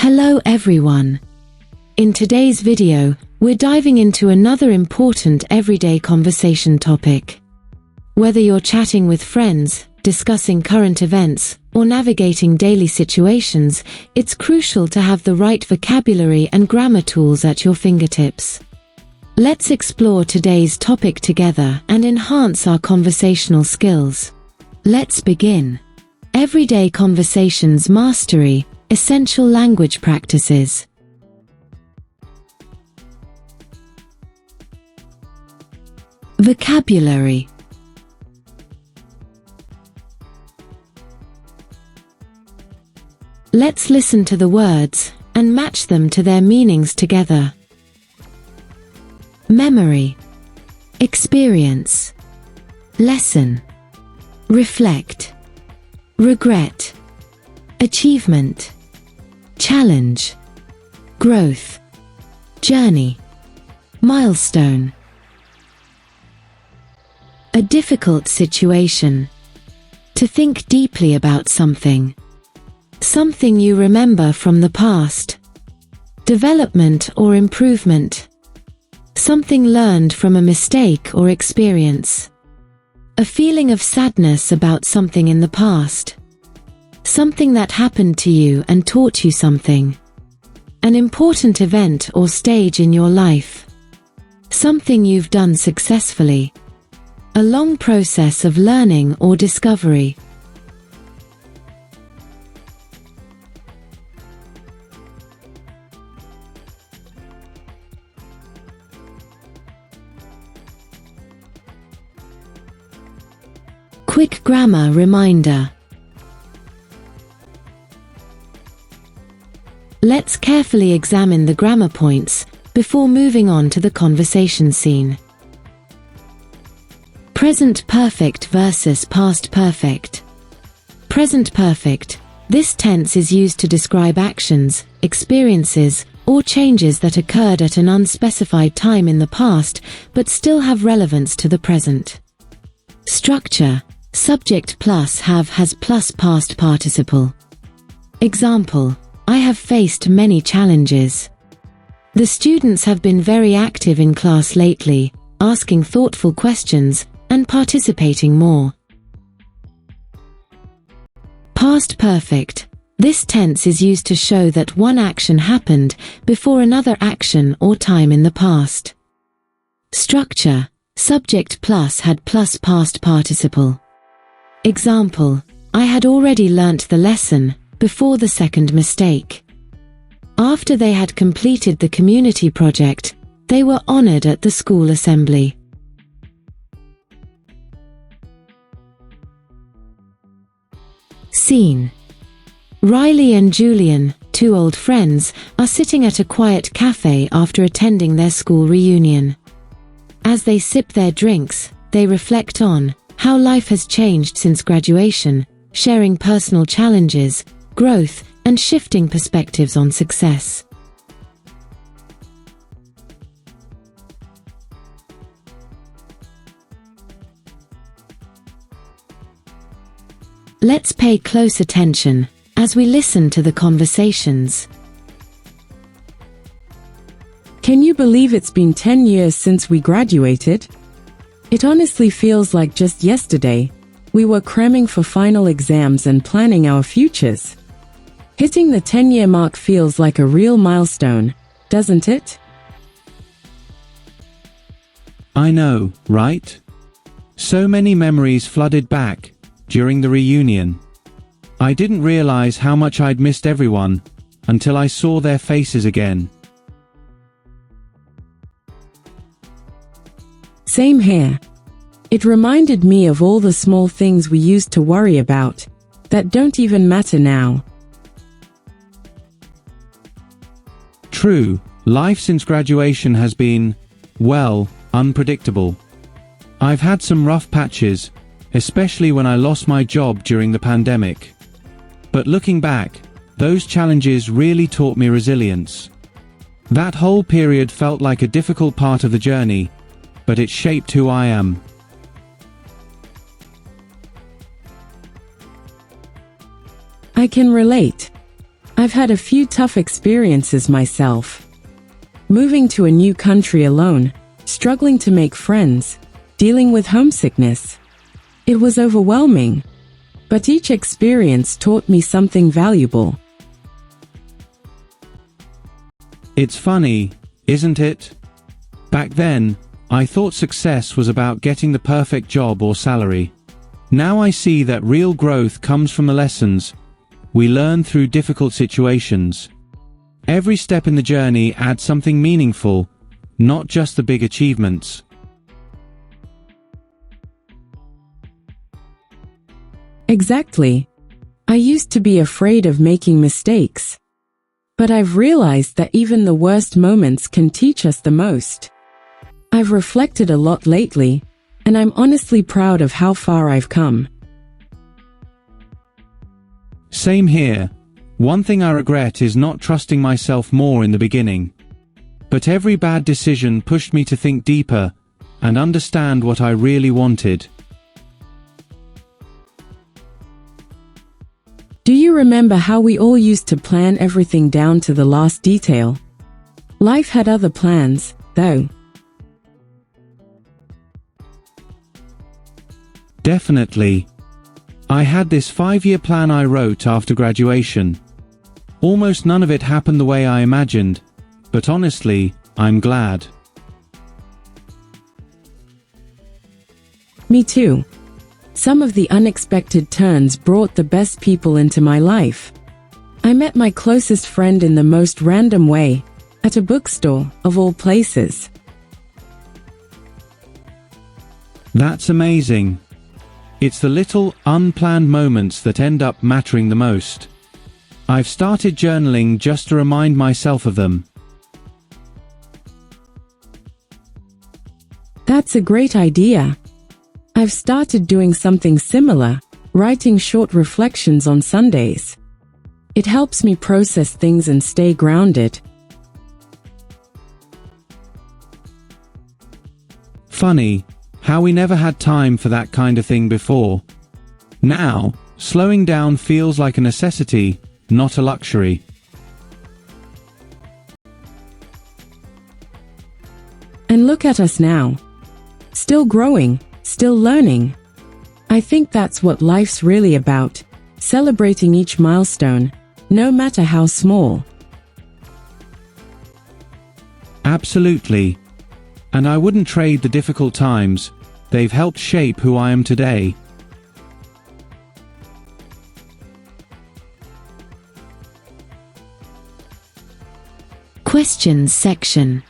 Hello everyone. In today's video, we're diving into another important everyday conversation topic. Whether you're chatting with friends, discussing current events, or navigating daily situations, it's crucial to have the right vocabulary and grammar tools at your fingertips. Let's explore today's topic together and enhance our conversational skills. Let's begin. Everyday conversations mastery, essential language practices. Vocabulary. Let's listen to the words and match them to their meanings together. Memory, experience, lesson, reflect, regret, achievement, challenge, growth, journey, milestone. A difficult situation. To think deeply about something. Something you remember from the past. Development or improvement. Something learned from a mistake or experience. A feeling of sadness about something in the past. Something that happened to you and taught you something. An important event or stage in your life. Something you've done successfully. A long process of learning or discovery. Quick grammar reminder. Let's carefully examine the grammar points before moving on to the conversation scene. Present perfect versus past perfect. Present perfect. This tense is used to describe actions, experiences, or changes that occurred at an unspecified time in the past but still have relevance to the present. Structure. Subject plus have has plus past participle. Example: I have faced many challenges. The students have been very active in class lately, asking thoughtful questions and participating more. Past perfect. This tense is used to show that one action happened before another action or time in the past. Structure. Subject plus had plus past participle. Example: I had already learnt the lesson before the second mistake. After they had completed the community project, they were honored at the school assembly. Scene. Riley and Julian, two old friends, are sitting at a quiet cafe after attending their school reunion. As they sip their drinks, they reflect on how life has changed since graduation, sharing personal challenges, growth, and shifting perspectives on success. Let's pay close attention as we listen to the conversations. Can you believe it's been 10 years since we graduated? It honestly feels like just yesterday. We were cramming for final exams and planning our futures. Hitting the 10-year mark feels like a real milestone, doesn't it? I know, right? So many memories flooded back during the reunion. I didn't realize how much I'd missed everyone until I saw their faces again. Same here. It reminded me of all the small things we used to worry about that don't even matter now. True, life since graduation has been, well, unpredictable. I've had some rough patches, especially when I lost my job during the pandemic. But looking back, those challenges really taught me resilience. That whole period felt like a difficult part of the journey, but it shaped who I am. I can relate. I've had a few tough experiences myself. Moving to a new country alone, struggling to make friends, dealing with homesickness. It was overwhelming, but each experience taught me something valuable. It's funny, isn't it? Back then, I thought success was about getting the perfect job or salary. Now I see that real growth comes from the lessons we learn through difficult situations. Every step in the journey adds something meaningful, not just the big achievements. Exactly. I used to be afraid of making mistakes. But I've realized that even the worst moments can teach us the most. I've reflected a lot lately, and I'm honestly proud of how far I've come. Same here. One thing I regret is not trusting myself more in the beginning. But every bad decision pushed me to think deeper and understand what I really wanted. Do you remember how we all used to plan everything down to the last detail? Life had other plans, though. Definitely. I had this 5-year plan I wrote after graduation. Almost none of it happened the way I imagined, but honestly, I'm glad. Me too. Some of the unexpected turns brought the best people into my life. I met my closest friend in the most random way, at a bookstore, of all places. That's amazing. It's the little, unplanned moments that end up mattering the most. I've started journaling just to remind myself of them. That's a great idea. I've started doing something similar, writing short reflections on Sundays. It helps me process things and stay grounded. Funny, how we never had time for that kind of thing before. Now, slowing down feels like a necessity, not a luxury. And look at us now. Still growing, still learning. I think that's what life's really about, celebrating each milestone, no matter how small. Absolutely. And I wouldn't trade the difficult times. They've helped shape who I am today. Questions section.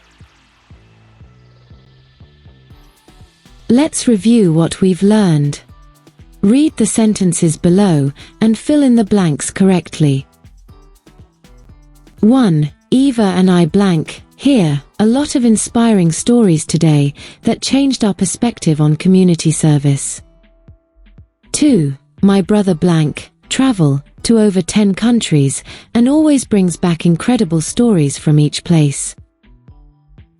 Let's review what we've learned. Read the sentences below and fill in the blanks correctly. 1. Eva and I blank. Here, a lot of inspiring stories today that changed our perspective on community service. 2. My brother blank, travel to over 10 countries and always brings back incredible stories from each place.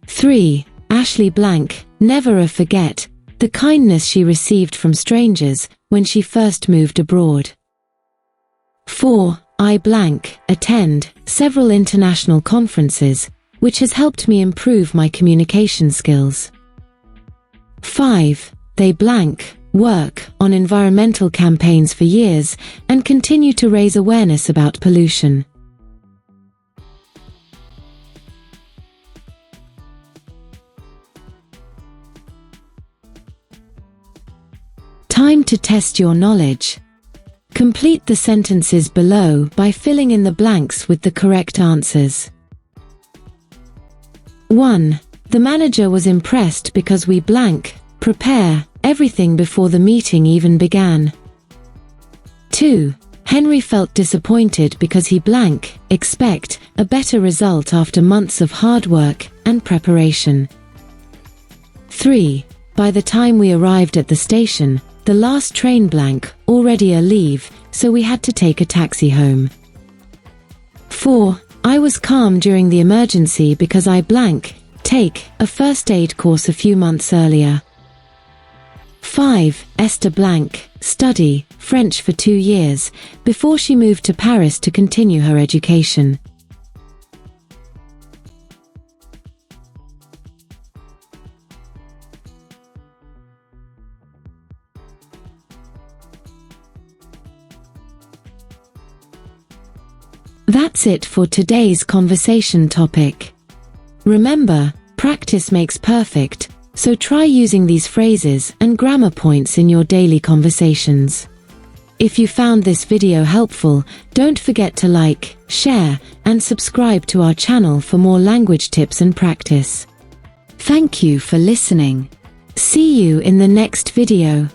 3. Ashley blank, never forget the kindness she received from strangers when she first moved abroad. 4. I blank, attend several international conferences, which has helped me improve my communication skills. 5. They blank, work on environmental campaigns for years and continue to raise awareness about pollution. Time to test your knowledge. Complete the sentences below by filling in the blanks with the correct answers. 1. The manager was impressed because we blank, prepare everything before the meeting even began. 2. Henry felt disappointed because he blank, expect a better result after months of hard work and preparation. 3. By the time we arrived at the station, the last train blank already a leave, so we had to take a taxi home. 4. I was calm during the emergency because I blank, take a first aid course a few months earlier. 5. Esther blank, study French for 2 years, before she moved to Paris to continue her education. That's it for today's conversation topic. Remember, practice makes perfect, so try using these phrases and grammar points in your daily conversations. If you found this video helpful, don't forget to like, share, and subscribe to our channel for more language tips and practice. Thank you for listening. See you in the next video.